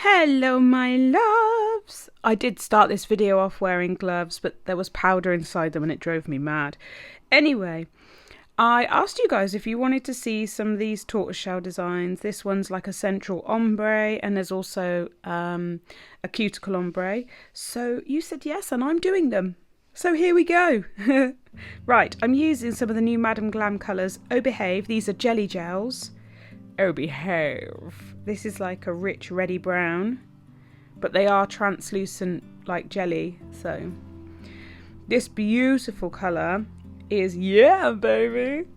Hello my loves! I did start this video off wearing gloves, but there was powder inside them and it drove me mad. Anyway, I asked you guys if you wanted to see some of these tortoiseshell designs. This one's like a central ombre, and there's also a cuticle ombre. So you said yes, and I'm doing them. So here we go. Right, I'm using some of the new Madam Glam colours. Oh Behave, these are jelly gels. Oh Behave. This is like a rich reddy brown, but they are translucent like jelly. So this beautiful colour is yeah baby.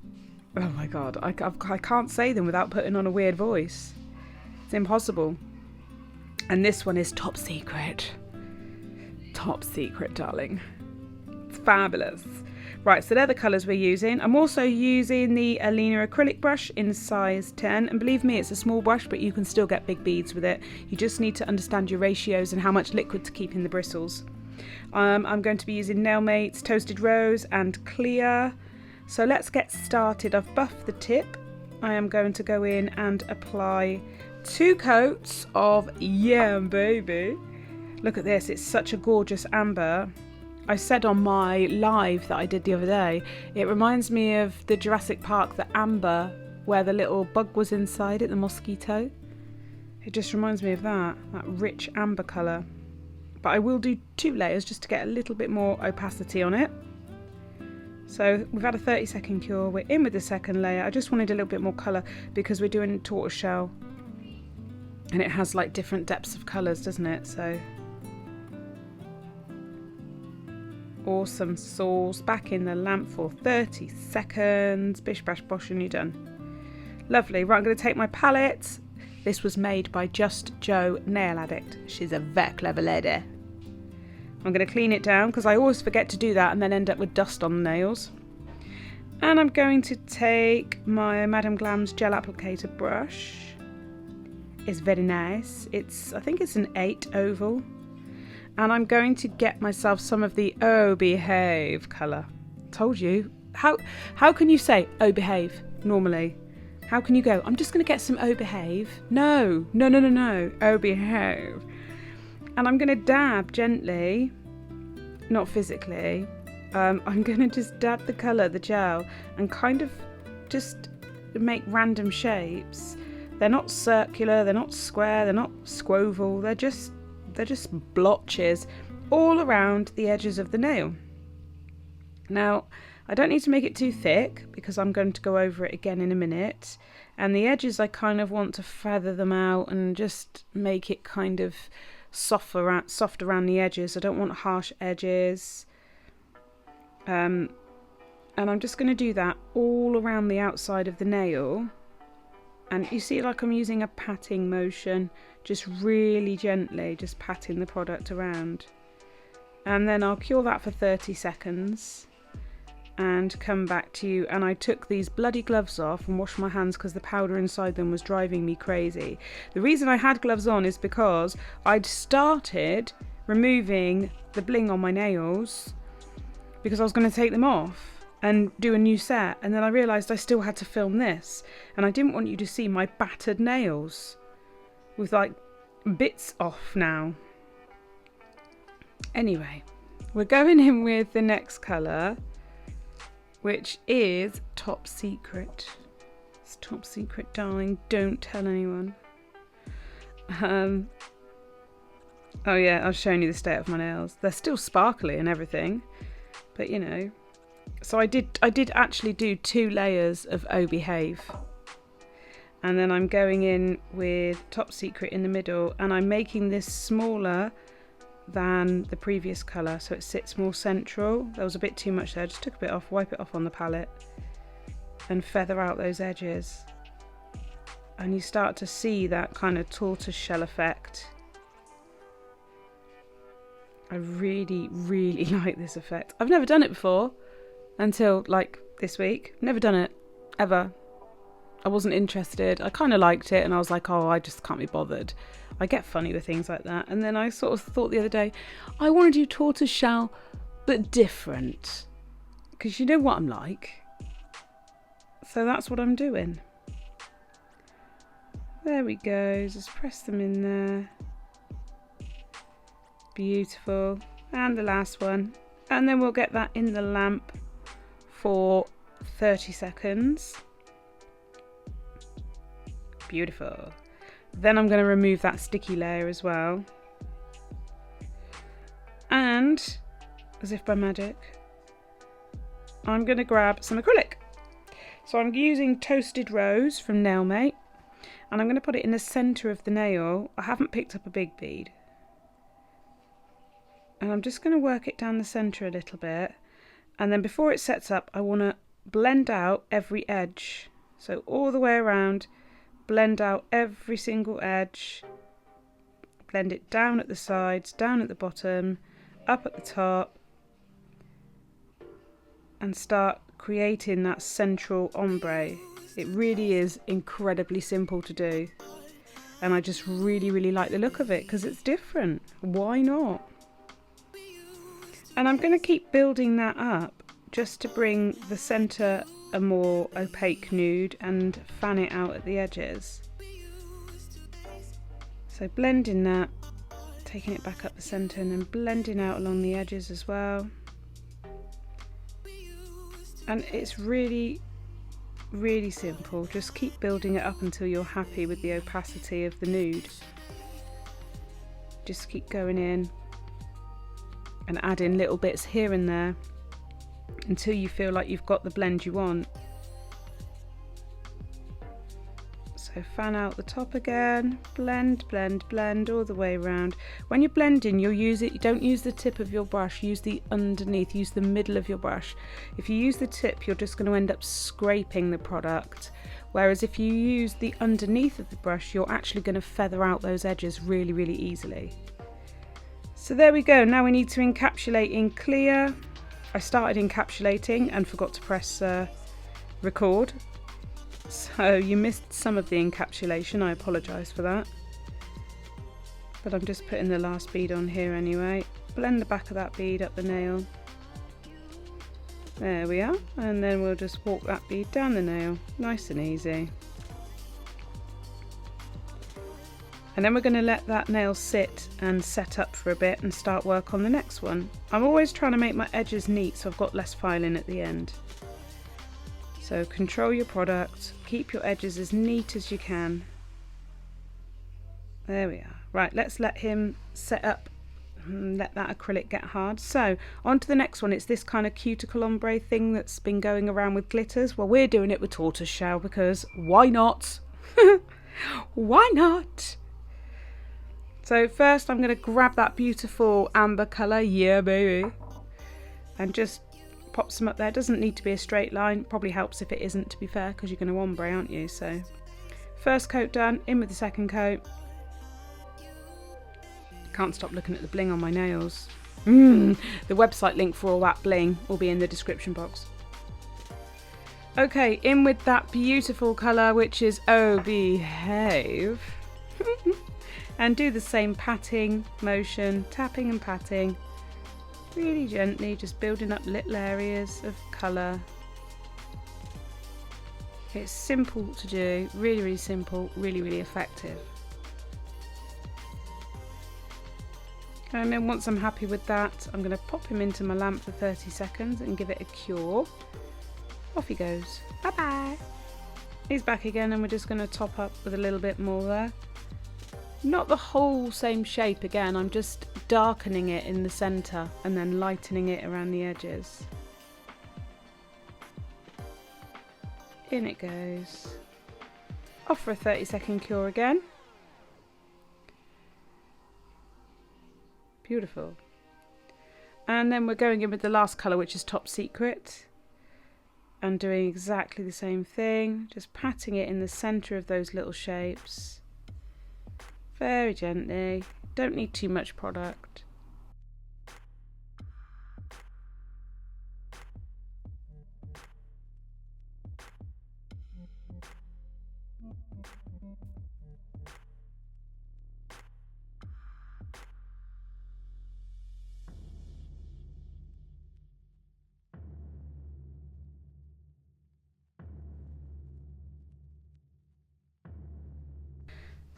Oh my god, I can't say them without putting on a weird voice. It's impossible. And this one is top secret. Top secret, darling. It's fabulous. Right, so they're the colours we're using. I'm also using the Alina acrylic brush in size 10. And believe me, it's a small brush, but you can still get big beads with it. You just need to understand your ratios and how much liquid to keep in the bristles. I'm going to be using Nail Mates, Toasted Rose and Clear. So let's get started. I've buffed the tip. I am going to go in and apply 2 coats of yeah baby. Look at this, it's such a gorgeous amber. I said on my live that I did the other day, it reminds me of the Jurassic Park, the amber, where the little bug was inside it, the mosquito. It just reminds me of that rich amber colour. But I will do 2 layers just to get a little bit more opacity on it. So we've had a 30-second cure, we're in with the second layer. I just wanted a little bit more colour because we're doing tortoiseshell. And it has like different depths of colours, doesn't it? So awesome sauce. Back in the lamp for 30 seconds. Bish bash bosh and you're done. Lovely. Right, I'm going to take my palette. This was made by Just Joe Nail Addict. She's a very clever lady. I'm going to clean it down because I always forget to do that and then end up with dust on the nails. And I'm going to take my Madam Glam's gel applicator brush. It's very nice. I think it's an 8 oval. And I'm going to get myself some of the Oh Behave colour. Told you. How can you say Oh Behave normally? How can you go, I'm just going to get some Oh Behave? No. Oh Behave. And I'm going to dab gently, not physically. I'm going to just dab the colour, the gel, and kind of just make random shapes. They're not circular, they're not square, they're not squoval, they're just blotches all around the edges of the nail. Now, I don't need to make it too thick because I'm going to go over it again in a minute. And the edges, I kind of want to feather them out and just make it kind of soft around the edges. I don't want harsh edges. And I'm just going to do that all around the outside of the nail. And you see, like I'm using a patting motion, just really gently, just patting the product around. And then I'll cure that for 30 seconds and come back to you. And I took these bloody gloves off and washed my hands because the powder inside them was driving me crazy. The reason I had gloves on is because I'd started removing the bling on my nails because I was going to take them off and do a new set, and then I realised I still had to film this, and I didn't want you to see my battered nails with like bits off now. Anyway, we're going in with the next colour, which is Top Secret. It's top secret, darling, don't tell anyone. Oh yeah, I was showing you the state of my nails. They're still sparkly and everything, but you know. So I did actually do 2 layers of Oh Behave. And then I'm going in with Top Secret in the middle, and I'm making this smaller than the previous colour so it sits more central. There was a bit too much there, just took a bit off, wipe it off on the palette and feather out those edges. And you start to see that kind of tortoise shell effect. I really like this effect. I've never done it before. Until like this week. Never done it ever. I wasn't interested. I kind of liked it and I was like, oh, I just can't be bothered. I get funny with things like that. And then I sort of thought the other day, I want to do tortoiseshell but different, because you know what I'm like. So that's what I'm doing. There we go, just press them in there. Beautiful. And the last one. And then we'll get that in the lamp for 30 seconds. Beautiful. Then I'm going to remove that sticky layer as well. And, as if by magic, I'm going to grab some acrylic. So I'm using Toasted Rose from Nailmate, and I'm going to put it in the centre of the nail. I haven't picked up a big bead. And I'm just going to work it down the centre a little bit. And then before it sets up, I want to blend out every edge. So all the way around, blend out every single edge. Blend it down at the sides, down at the bottom, up at the top. And start creating that central ombre. It really is incredibly simple to do. And I just really like the look of it because it's different. Why not? And I'm going to keep building that up just to bring the centre a more opaque nude and fan it out at the edges. So blending that, taking it back up the centre and then blending out along the edges as well. And it's really simple. Just keep building it up until you're happy with the opacity of the nude. Just keep going in and adding little bits here and there until you feel like you've got the blend you want. So fan out the top again, blend all the way around. When you're blending, you'll use it, you don't use the tip of your brush, use the underneath, use the middle of your brush. If you use the tip, you're just going to end up scraping the product. Whereas if you use the underneath of the brush, you're actually going to feather out those edges really easily. So there we go. Now we need to encapsulate in clear. I started encapsulating and forgot to press record. So you missed some of the encapsulation, I apologise for that. But I'm just putting the last bead on here anyway. Blend the back of that bead up the nail. There we are. And then we'll just walk that bead down the nail. Nice and easy. And then we're going to let that nail sit and set up for a bit and start work on the next one. I'm always trying to make my edges neat so I've got less filing at the end. So control your product, keep your edges as neat as you can. There we are. Right, let's let him set up and let that acrylic get hard. So on to the next one. It's this kind of cuticle ombre thing that's been going around with glitters. Well, we're doing it with tortoise shell because why not? Why not? So first I'm going to grab that beautiful amber colour, yeah baby, and just pop some up there. It doesn't need to be a straight line, probably helps if it isn't, to be fair, because you're going to ombre, aren't you? So first coat done, in with the second coat. Can't stop looking at the bling on my nails. The website link for all that bling will be in the description box. Okay, in with that beautiful colour, which is Oh Behave. And do the same patting motion, tapping and patting. Really gently, just building up little areas of colour. It's simple to do, really simple, really effective. And then once I'm happy with that, I'm going to pop him into my lamp for 30 seconds and give it a cure. Off he goes. Bye bye. He's back again and we're just going to top up with a little bit more there. Not the whole same shape again, I'm just darkening it in the centre and then lightening it around the edges. In it goes. Off for a 30-second cure again. Beautiful. And then we're going in with the last colour, which is Top Secret. And doing exactly the same thing, just patting it in the centre of those little shapes. Very gently, don't need too much product.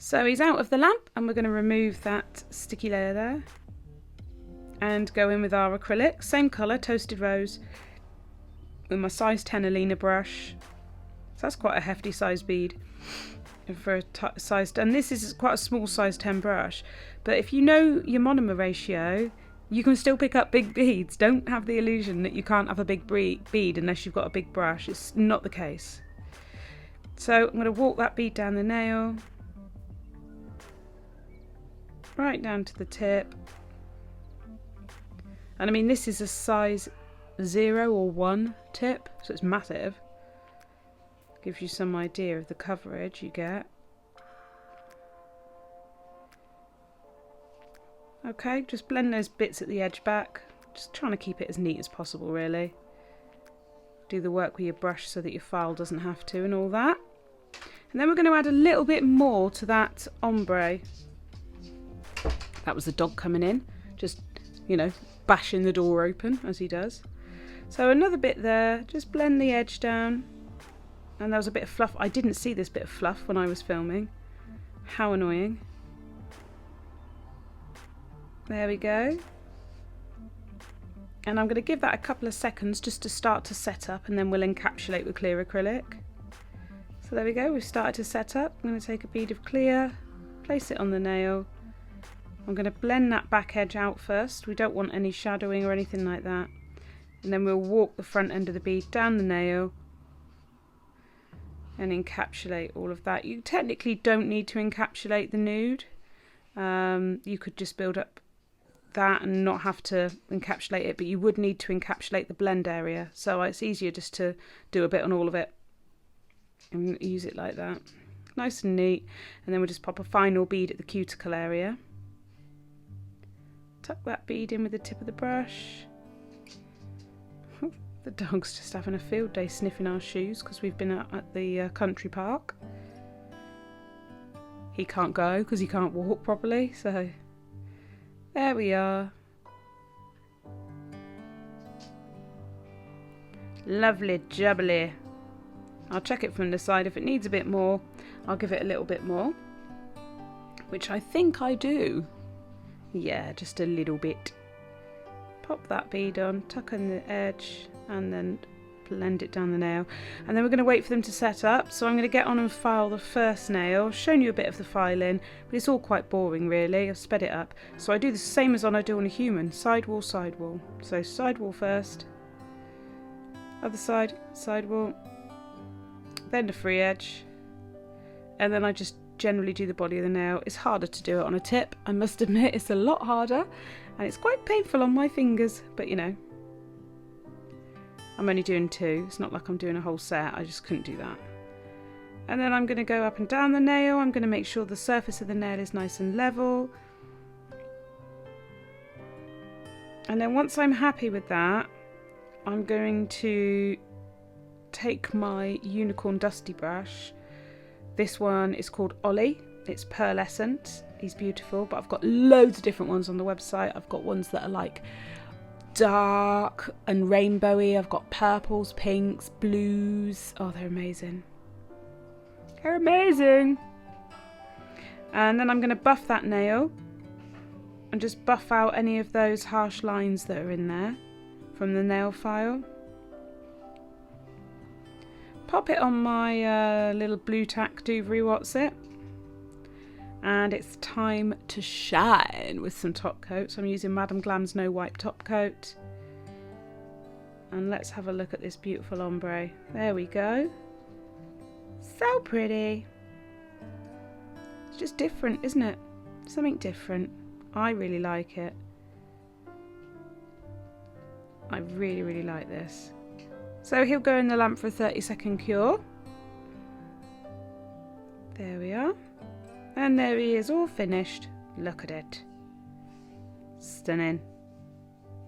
So he's out of the lamp and we're going to remove that sticky layer there. and go in with our acrylic, same colour, Toasted Rose, with my size 10 Alina brush. So that's quite a hefty size bead for a size, and this is quite a small size 10 brush, but if you know your monomer ratio, you can still pick up big beads. Don't have the illusion that you can't have a big bead unless you've got a big brush. It's not the case. So I'm going to walk that bead down the nail, right down to the tip. And I mean, this is a size 0 or 1 tip, so it's massive. Gives you some idea of the coverage you get. Okay, just blend those bits at the edge back. Just trying to keep it as neat as possible, really. Do the work with your brush so that your file doesn't have to and all that. And then we're going to add a little bit more to that ombre. That was the dog coming in, just, you know, bashing the door open as he does. So another bit there, just blend the edge down. And there was a bit of fluff. I didn't see this bit of fluff when I was filming. How annoying. There we go. And I'm going to give that a couple of seconds just to start to set up, and then we'll encapsulate with clear acrylic. So there we go, we've started to set up. I'm going to take a bead of clear, place it on the nail. I'm going to blend that back edge out first. We don't want any shadowing or anything like that. And then we'll walk the front end of the bead down the nail and encapsulate all of that. You technically don't need to encapsulate the nude. You could just build up that and not have to encapsulate it, but you would need to encapsulate the blend area. So it's easier just to do a bit on all of it and use it like that. Nice and neat. And then we'll just pop a final bead at the cuticle area. Tuck that bead in with the tip of the brush. The dog's just having a field day sniffing our shoes because we've been out at the country park. He can't go because he can't walk properly, so there we are. Lovely jubbly. I'll check it from the side. If it needs a bit more, I'll give it a little bit more, which I think I do. Yeah, just a little bit. Pop that bead on, tuck in the edge, and then blend it down the nail. And then we're going to wait for them to set up. So I'm going to get on and file the first nail. I've shown you a bit of the filing, but it's all quite boring really. I've sped it up. So I do the same as I do on a human. Side wall, side wall. So side wall first. Other side, side wall. Then the free edge. And then I just generally do the body of the nail. It's harder to do it on a tip, I must admit. It's a lot harder. And it's quite painful on my fingers, but you know, I'm only doing 2. It's not like I'm doing a whole set. I just couldn't do that. And then I'm going to go up and down the nail. I'm going to make sure the surface of the nail is nice and level. And then once I'm happy with that, I'm going to take my unicorn dusty brush. This one is called Ollie. It's pearlescent. He's beautiful, but I've got loads of different ones on the website. I've got ones that are like dark and rainbowy. I've got purples, pinks, blues. Oh, they're amazing. They're amazing. And then I'm going to buff that nail and just buff out any of those harsh lines that are in there from the nail file. Pop it on my little blue tack Douvry What's It. And it's time to shine with some top coats. I'm using Madame Glam's No Wipe top coat. And let's have a look at this beautiful ombre. There we go. So pretty. It's just different, isn't it? Something different. I really like it. I really, really like this. So he'll go in the lamp for a 30-second cure. There we are. And there he is, all finished. Look at it. Stunning.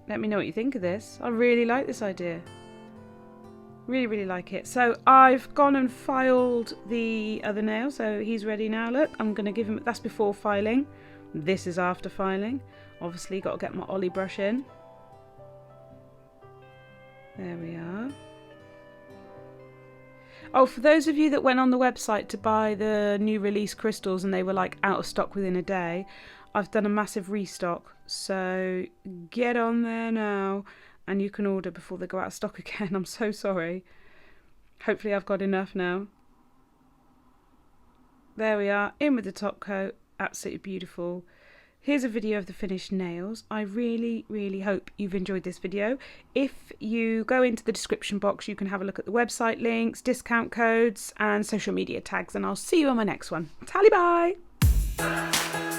Let me know what you think of this. I really like this idea. Really, really like it. So I've gone and filed the other nail. So he's ready now. Look, I'm going to give him... That's before filing. This is after filing. Obviously, got to get my Ollie brush in. There we are. Oh, for those of you that went on the website to buy the new release crystals and they were like out of stock within a day, I've done a massive restock, so get on there now and you can order before they go out of stock again. I'm so sorry. Hopefully I've got enough now. There we are, in with the top coat. Absolutely beautiful. Here's a video of the finished nails. I really hope you've enjoyed this video. If you go into the description box, you can have a look at the website links, discount codes and social media tags, and I'll see you on my next one. Tally bye!